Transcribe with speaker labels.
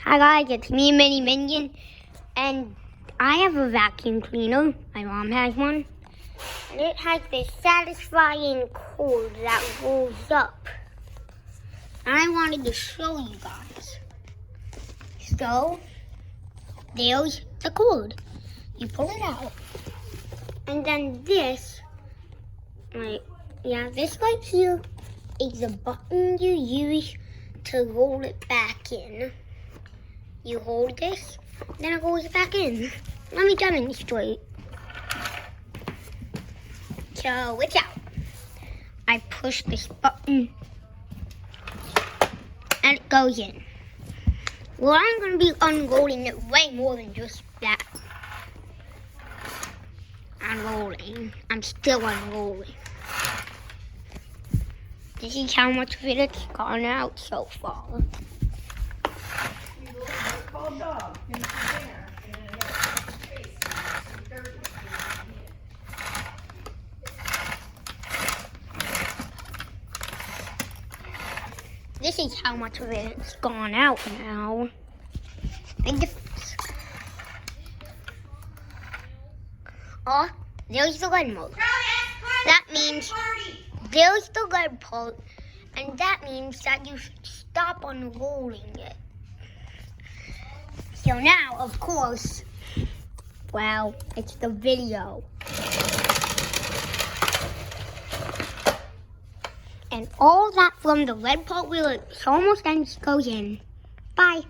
Speaker 1: Hi guys, it's me, Mini Minion, and I have a vacuum cleaner. My mom has one. And it has this satisfying cord that rolls up. And I wanted to show you guys. So, there's the cord. You pull it out. And then this right here is the button you use to roll it back in. You hold this, then it goes back in. Let me demonstrate. So it's out. I push this button and it goes in. Well, I'm going to be unrolling it way more than just that. Unrolling. I'm still unrolling. This is how much of it's gone out so far. This is how much of it's gone out now. Big difference. Oh, there's the red mode. That means there's the red part, and that means that you should stop unrolling it. So now, of course, well, it's the video. And all that from the red part where it almost ends goes in. Bye.